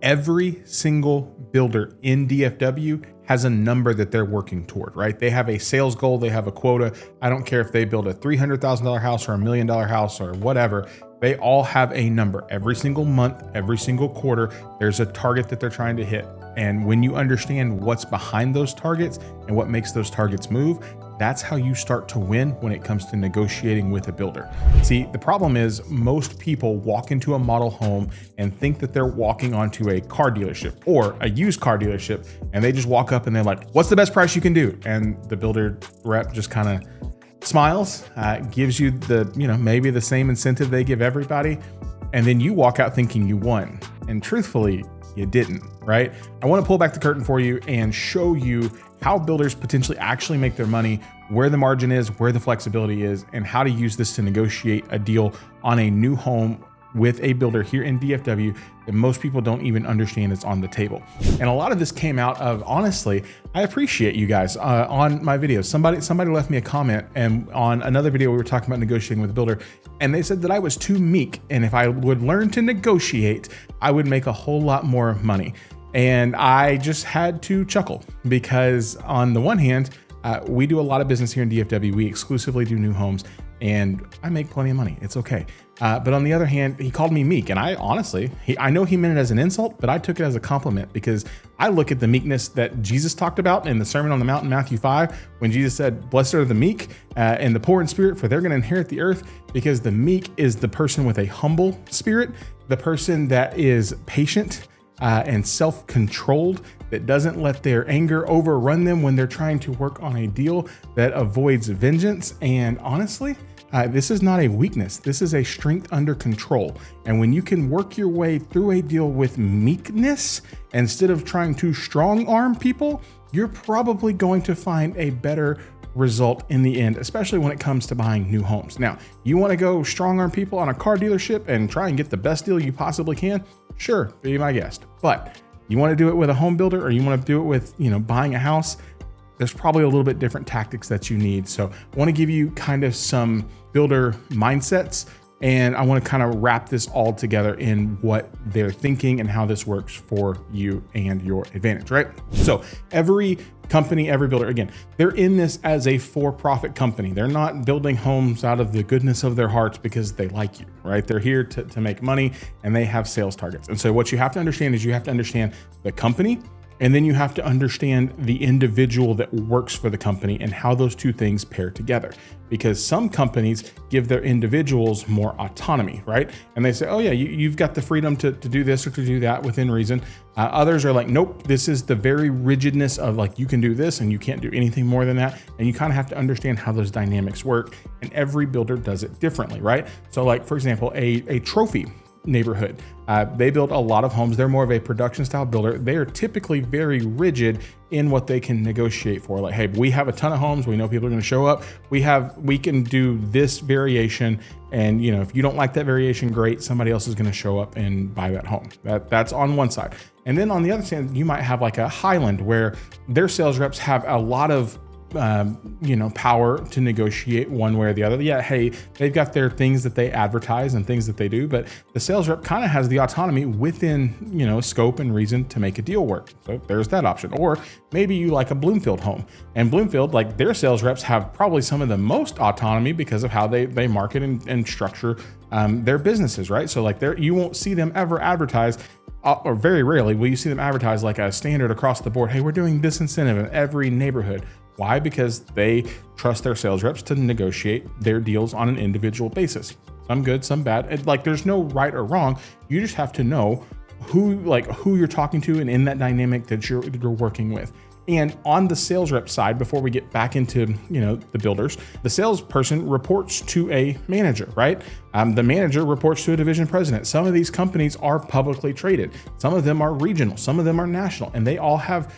Every single builder in DFW has a number that they're working toward, right? They have a sales goal, they have a quota. I don't care if they build a $300,000 house or $1 million house or whatever. They all have a number. Every single month, every single quarter, there's a target that they're trying to hit. And when you understand what's behind those targets and what makes those targets move, that's how you start to win when it comes to negotiating with a builder. See, the problem is most people walk into a model home and think that they're walking onto a car dealership or a used car dealership, and they just walk up and they're like, what's the best price you can do? And the builder rep just kind of smiles, gives you the, maybe the same incentive they give everybody. And then you walk out thinking you won. And truthfully, you didn't, right? I want to pull back the curtain for you and show you how builders potentially actually make their money, where the margin is, where the flexibility is, and how to use this to negotiate a deal on a new home with a builder here in DFW that most people don't even understand is on the table. And a lot of this came out of, honestly, I appreciate you guys on my videos. Somebody left me a comment, and on another video we were talking about negotiating with a builder, and they said that I was too meek, and if I would learn to negotiate, I would make a whole lot more money. And I just had to chuckle because on the one hand, we do a lot of business here in DFW. We exclusively do new homes, and I make plenty of money. It's okay. But on the other hand, he called me meek, and I honestly, I know he meant it as an insult, but I took it as a compliment because I look at the meekness that Jesus talked about in the Sermon on the Mount in Matthew 5, when Jesus said, blessed are the meek and the poor in spirit, for they're going to inherit the earth, because the meek is the person with a humble spirit, the person that is patient and self-controlled, that doesn't let their anger overrun them when they're trying to work on a deal, that avoids vengeance. And honestly, this is not a weakness. This is a strength under control. And when you can work your way through a deal with meekness instead of trying to strong arm people, you're probably going to find a better result in the end, especially when it comes to buying new homes. Now, you want to go strong arm people on a car dealership and try and get the best deal you possibly can? Sure, be my guest. But you want to do it with a home builder, or you want to do it with, buying a house, there's probably a little bit different tactics that you need. So I want to give you kind of some builder mindsets, and I want to kind of wrap this all together in what they're thinking and how this works for you and your advantage, right? So every company, every builder, again, they're in this as a for-profit company. They're not building homes out of the goodness of their hearts because they like you, right? They're here to make money, and they have sales targets. And so what you have to understand is you have to understand the company, and then you have to understand the individual that works for the company and how those two things pair together. Because some companies give their individuals more autonomy, right? And they say, oh yeah, you've got the freedom to do this or to do that within reason. Others are like, nope, this is the very rigidness of like, you can do this and you can't do anything more than that. And you kind of have to understand how those dynamics work. And every builder does it differently, right? So like, for example, a trophy neighborhood. They build a lot of homes. They're more of a production style builder. They are typically very rigid in what they can negotiate for. Like, hey, we have a ton of homes. We know people are going to show up. We can do this variation. And if you don't like that variation, great. Somebody else is going to show up and buy that home. That's on one side. And then on the other side, you might have like a Highland where their sales reps have a lot of power to negotiate one way or the other. Yeah, hey, they've got their things that they advertise and things that they do, but the sales rep kind of has the autonomy within, scope and reason to make a deal work. So there's that option. Or maybe you like a Bloomfield home, and Bloomfield, like their sales reps have probably some of the most autonomy because of how they market and structure their businesses, right? So like you won't see them ever advertise, or very rarely will you see them advertise like a standard across the board. Hey, we're doing this incentive in every neighborhood. Why? Because they trust their sales reps to negotiate their deals on an individual basis. Some good, some bad. Like there's no right or wrong. You just have to know who you're talking to and in that dynamic that you're working with. And on the sales rep side, before we get back into the builders, the salesperson reports to a manager, right? The manager reports to a division president. Some of these companies are publicly traded. Some of them are regional. Some of them are national, and they all have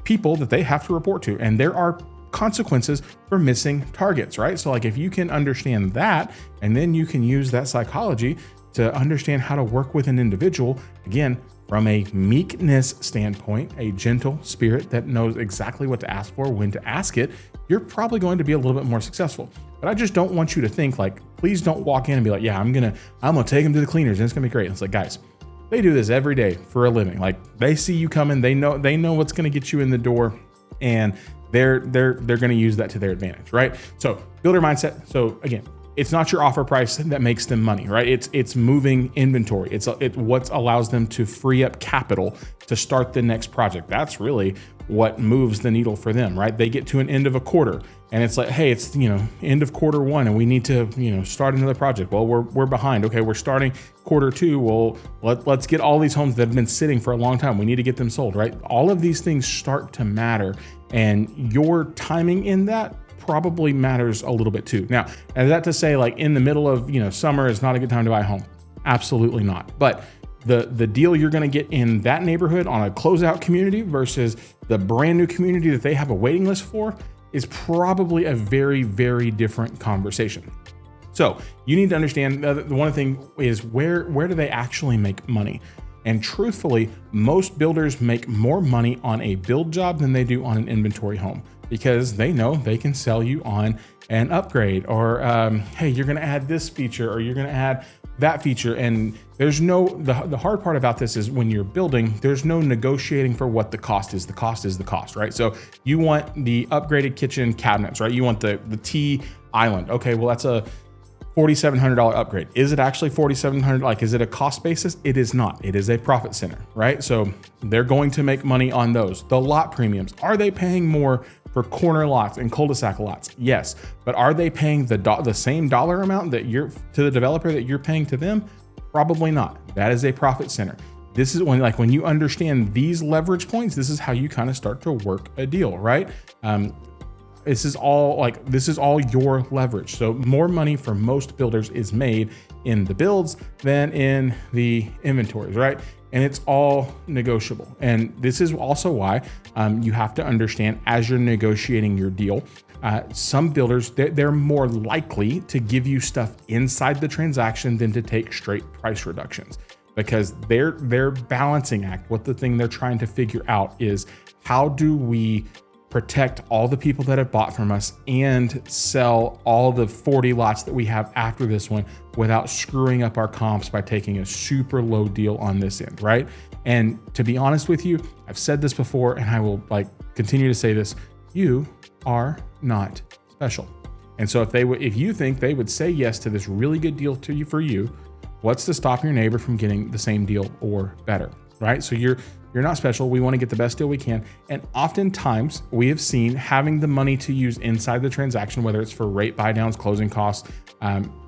people that they have to report to, and there are consequences for missing targets, right? So like if you can understand that, and then you can use that psychology to understand how to work with an individual, again, from a meekness standpoint, a gentle spirit that knows exactly what to ask for, when to ask it, you're probably going to be a little bit more successful. But I just don't want you to think like, please don't walk in and be like, yeah, I'm gonna take them to the cleaners and it's gonna be great. And it's like, guys, They do this every day for a living. Like they see you coming, they know what's going to get you in the door, and they're going to use that to their advantage, right? So builder mindset. So again, it's not your offer price that makes them money, right? It's moving inventory. It's what allows them to free up capital to start the next project. That's really what moves the needle for them, right? They get to an end of a quarter and it's like, hey, it's, end of quarter one and we need to, start another project. Well, we're behind. Okay, we're starting quarter two. Well, let's get all these homes that have been sitting for a long time. We need to get them sold, right? All of these things start to matter, and your timing in that probably matters a little bit too. Now, is that to say like in the middle of, summer is not a good time to buy a home? Absolutely not. But the deal you're going to get in that neighborhood on a closeout community versus the brand new community that they have a waiting list for is probably a very, very different conversation. So you need to understand the one thing is where do they actually make money? And truthfully, most builders make more money on a build job than they do on an inventory home, because they know they can sell you on an upgrade or, hey, you're going to add this feature or you're going to add that feature. And there's the hard part about this is when you're building, there's no negotiating for what the cost is. The cost is the cost, right? So you want the upgraded kitchen cabinets, right? You want the T island. Okay, well, that's a $4,700 upgrade. Is it actually $4,700? Like, is it a cost basis? It is not. It is a profit center, right? So they're going to make money on those. The lot premiums, are they paying more for corner lots and cul-de-sac lots? Yes. But are they paying the same dollar amount that you're to the developer that you're paying to them? Probably not. That is a profit center. This is when you understand these leverage points, this is how you kind of start to work a deal, right? This is all your leverage. So more money for most builders is made in the builds than in the inventories, right? And it's all negotiable. And this is also why you have to understand as you're negotiating your deal, some builders, they're more likely to give you stuff inside the transaction than to take straight price reductions, because their balancing act, what the thing they're trying to figure out is, how do we protect all the people that have bought from us and sell all the 40 lots that we have after this one without screwing up our comps by taking a super low deal on this end, right? And to be honest with you, I've said this before and I will continue to say this, you are not special. And so if you think they would say yes to this really good deal to you for you, what's to stop your neighbor from getting the same deal or better, right? So you're not special. We want to get the best deal we can. And oftentimes we have seen having the money to use inside the transaction, whether it's for rate buy downs, closing costs,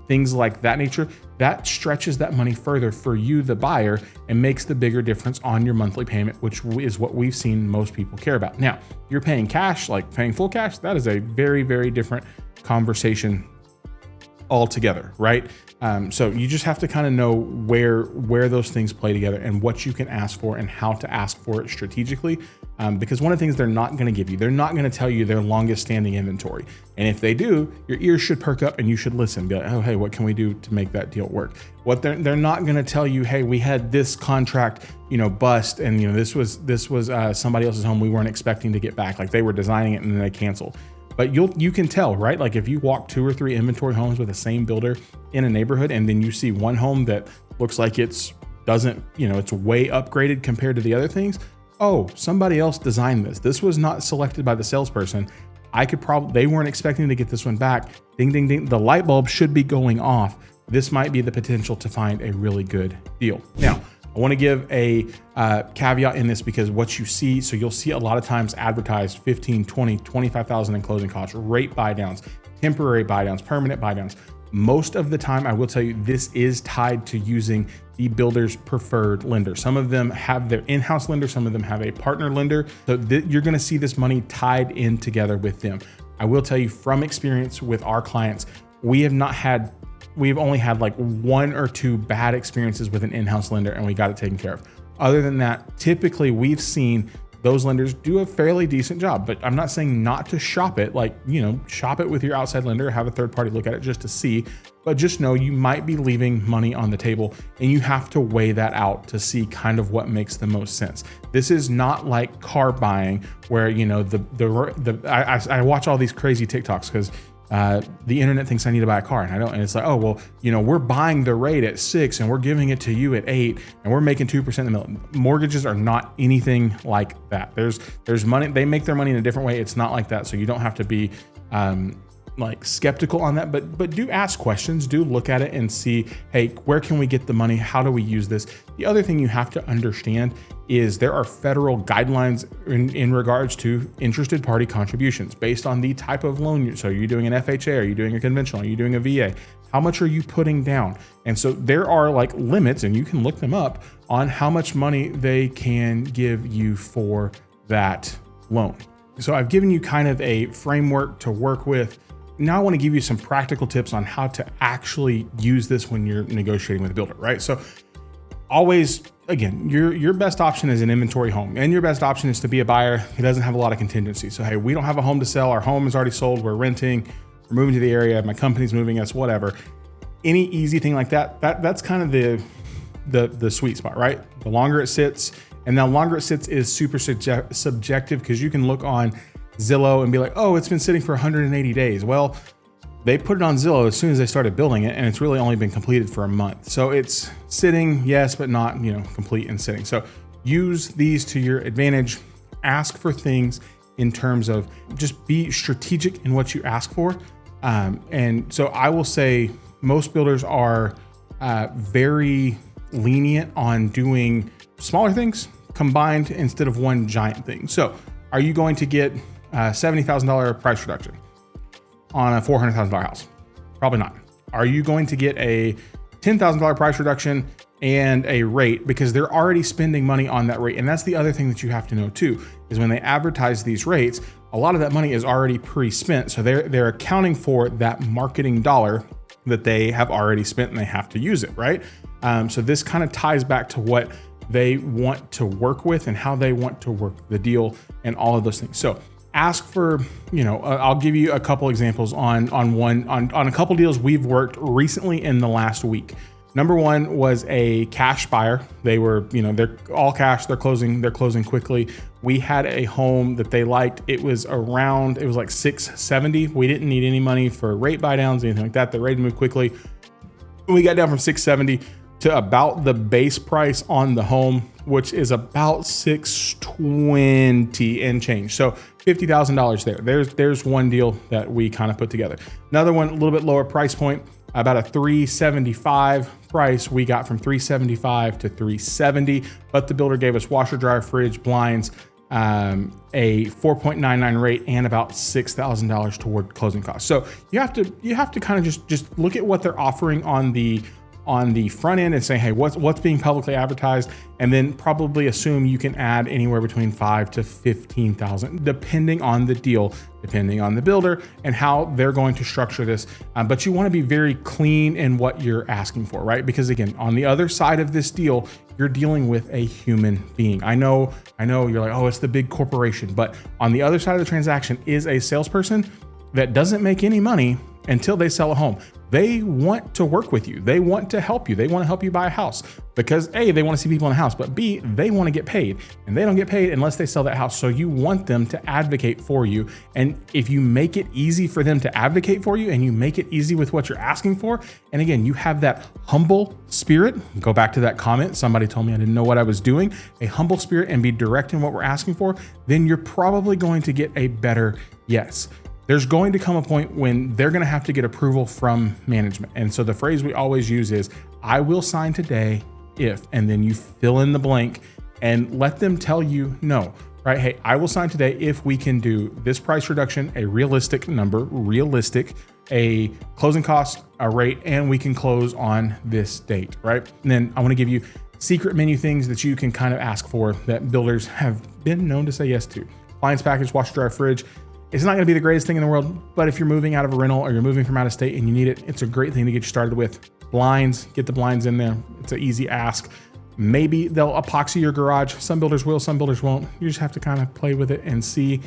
things like that nature, that stretches that money further for you, the buyer, and makes the bigger difference on your monthly payment, which is what we've seen most people care about. Now, you're paying cash, like paying full cash, that is a very, very different conversation altogether, right? So you just have to kind of know where those things play together and what you can ask for and how to ask for it strategically. Because one of the things they're not going to give you, they're not going to tell you their longest standing inventory. And if they do, your ears should perk up and you should listen. Be like, oh, hey, what can we do to make that deal work? What they're not going to tell you, hey, we had this contract, bust, and this was somebody else's home we weren't expecting to get back. Like they were designing it and then they canceled. But you can tell, right? Like if you walk 2 or 3 inventory homes with the same builder in a neighborhood, and then you see one home that looks like it's way upgraded compared to the other things. Oh, somebody else designed this. This was not selected by the salesperson. They weren't expecting to get this one back. Ding, ding, ding. The light bulb should be going off. This might be the potential to find a really good deal. Now, I want to give a caveat in this, because what you see, so you'll see a lot of times advertised 15, 20, 25,000 in closing costs, rate buy downs, temporary buy downs, permanent buy downs. Most of the time, I will tell you, this is tied to using the builder's preferred lender. Some of them have their in-house lender, some of them have a partner lender. So you're going to see this money tied in together with them. I will tell you from experience with our clients, we've only had like 1 or 2 bad experiences with an in-house lender, and we got it taken care of. Other than that, typically we've seen those lenders do a fairly decent job, but I'm not saying not to shop it. Shop it with your outside lender, have a third party look at it just to see, but just know you might be leaving money on the table, and you have to weigh that out to see kind of what makes the most sense. This is not like car buying where, I watch all these crazy TikToks because the internet thinks I need to buy a car and I don't. And it's like, oh, well, we're buying the rate at 6 and we're giving it to you at 8 and we're making 2% in the middle. Mortgages are not anything like that. There's money. They make their money in a different way. It's not like that. So you don't have to be like skeptical on that, but do ask questions, do look at it and see, hey, where can we get the money? How do we use this? The other thing you have to understand is there are federal guidelines in regards to interested party contributions based on the type of loan. So are you doing an FHA? Are you doing a conventional? Are you doing a VA? How much are you putting down? And so there are like limits, and you can look them up on how much money they can give you for that loan. So I've given you kind of a framework to work with. Now I want to give you some practical tips on how to actually use this when you're negotiating with a builder, right? So always, again, your best option is an inventory home, and your best option is to be a buyer who doesn't have a lot of contingency. So, hey, we don't have a home to sell. Our home is already sold. We're renting. We're moving to the area. My company's moving us, whatever. Any easy thing like that, that's kind of the sweet spot, right? The longer it sits, and the longer it sits is super subjective because you can look on Zillow and be like, oh, it's been sitting for 180 days. Well, they put it on Zillow as soon as they started building it, and it's really only been completed for a month. So it's sitting, yes, but not, complete and sitting. So use these to your advantage. Ask for things in terms of just be strategic in what you ask for. And so I will say most builders are very lenient on doing smaller things combined instead of one giant thing. So are you going to get $70,000 price reduction on a $400,000 house? Probably not. Are you going to get a $10,000 price reduction and a rate because they're already spending money on that rate? And that's the other thing that you have to know too, is when they advertise these rates, a lot of that money is already pre-spent. So they're accounting for that marketing dollar that they have already spent and they have to use it, right? So this kind of ties back to what they want to work with and how they want to work the deal and all of those things. So ask for, I'll give you a couple examples on a couple deals we've worked recently in the last week. Number one was a cash buyer. They were, they're all cash. They're closing quickly. We had a home that they liked. It was like 670. We didn't need any money for rate buy downs, anything like that. The rate moved quickly. We got down from 670 to about the base price on the home, which is about 620 and change. So $50,000 there. There's one deal that we kind of put together. Another one, a little bit lower price point, about a 375 price. We got from 375 to 370, but the builder gave us washer, dryer, fridge, blinds, a 4.99 rate, and about $6,000 toward closing costs. So you have to kind of just look at what they're offering on the front end and say, hey, what's being publicly advertised, and then probably assume you can add anywhere between $5,000 to $15,000, depending on the deal, depending on the builder and how they're going to structure this. But you want to be very clean in what you're asking for, right? Because again, on the other side of this deal, you're dealing with a human being. I know you're like, oh, it's the big corporation, but on the other side of the transaction is a salesperson that doesn't make any money until they sell a home. They want to work with you. They want to help you. They want to help you buy a house because A, they want to see people in the house, but B, they want to get paid, and they don't get paid unless they sell that house. So you want them to advocate for you. And if you make it easy for them to advocate for you and you make it easy with what you're asking for, and again, you have that humble spirit, go back to that comment. Somebody told me I didn't know what I was doing, a humble spirit, and be direct in what we're asking for, then you're probably going to get a better yes. There's going to come a point when they're going to have to get approval from management. And so the phrase we always use is, I will sign today if, and then you fill in the blank and let them tell you no, right? Hey, I will sign today if we can do this price reduction, a realistic number, a closing cost, a rate, and we can close on this date, right? And then I want to give you secret menu things that you can kind of ask for that builders have been known to say yes to. Appliance package, washer, dryer, fridge. It's not going to be the greatest thing in the world, but if you're moving out of a rental or you're moving from out of state and you need it, it's a great thing to get you started with. Blinds, get the blinds in there. It's an easy ask. Maybe they'll epoxy your garage. Some builders will, some builders won't. You just have to kind of play with it and see.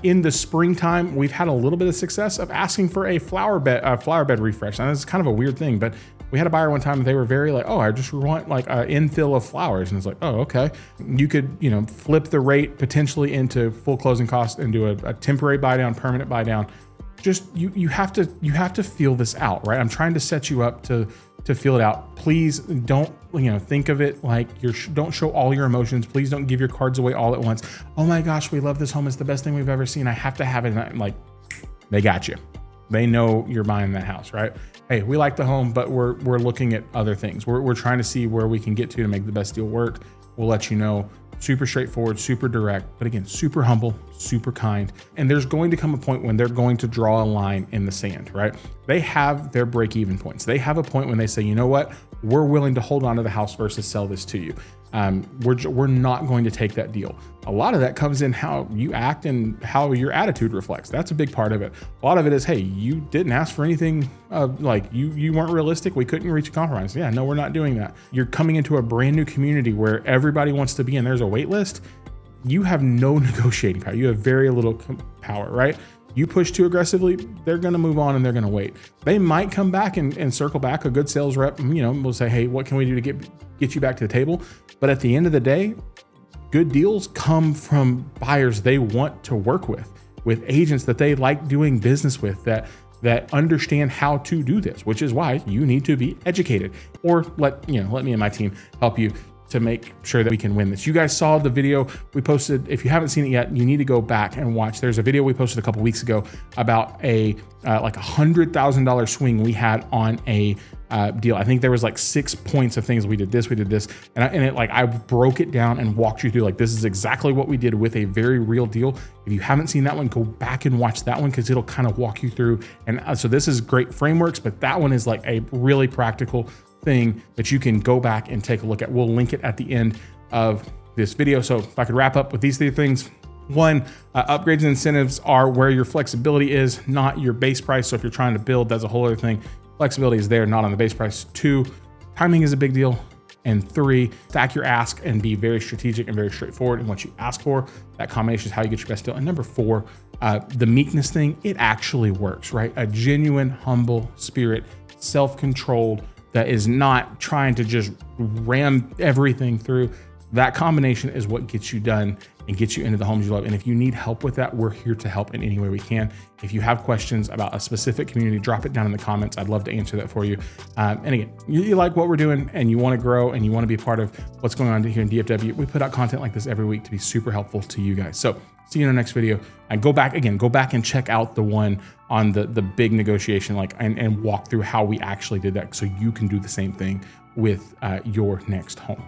In the springtime, we've had a little bit of success of asking for a flower bed refresh. Now, this is kind of a weird thing, but we had a buyer one time, they were very like, oh, I just want like an infill of flowers. And it's like, oh, okay. You could, flip the rate potentially into full closing cost and do a temporary buy down, permanent buy down. just you have to feel this out, right? I'm trying to set you up to feel it out. Please don't, think of it like don't show all your emotions. Please don't give your cards away all at once. Oh my gosh, we love this home. It's the best thing we've ever seen. I have to have it. And I'm like, they got you. They know you're buying that house, right? Hey, we like the home, but we're looking at other things. We're trying to see where we can get to make the best deal work. We'll let you know. Super straightforward, super direct, but again, super humble, super kind. And there's going to come a point when they're going to draw a line in the sand, right? They have their break-even points. They have a point when they say, you know what? We're willing to hold on to the house versus sell this to you. We're not going to take that deal. A lot of that comes in how you act and how your attitude reflects. That's a big part of it. A lot of it is, hey, you didn't ask for anything, like you weren't realistic. We couldn't reach a compromise. Yeah, no, we're not doing that. You're coming into a brand new community where everybody wants to be and there's a wait list. You have no negotiating power. You have very little power, right? You push too aggressively, they're going to move on and they're going to wait. They might come back and circle back. A good sales rep, will say, hey, what can we do to get you back to the table? But at the end of the day, good deals come from buyers they want to work with agents that they like doing business with, that understand how to do this, which is why you need to be educated, or let me and my team help you to make sure that we can win this. You guys saw the video we posted. If you haven't seen it yet, you need to go back and watch. There's a video we posted a couple weeks ago about a like $100,000 swing we had on a deal. I think there was like 6 points of things. We did this, and I broke it down and walked you through, like, this is exactly what we did with a very real deal. If you haven't seen that one, go back and watch that one, because it'll kind of walk you through. And so this is great frameworks, but that one is like a really practical thing that you can go back and take a look at. We'll link it at the end of this video. So if I could wrap up with these 3 things. 1, upgrades and incentives are where your flexibility is, not your base price. So if you're trying to build, that's a whole other thing. Flexibility is there, not on the base price. 2, timing is a big deal. And 3, stack your ask and be very strategic and very straightforward in what you ask for. That combination is how you get your best deal. And number 4, the meekness thing, it actually works, right? A genuine, humble spirit, self-controlled, that is not trying to just ram everything through. That combination is what gets you done and gets you into the homes you love. And if you need help with that, we're here to help in any way we can. If you have questions about a specific community, drop it down in the comments. I'd love to answer that for you. And again, you like what we're doing and you want to grow and you want to be a part of what's going on here in DFW. We put out content like this every week to be super helpful to you guys. So see you in the next video. And go back and check out the one on the big negotiation, and walk through how we actually did that, so you can do the same thing with your next home.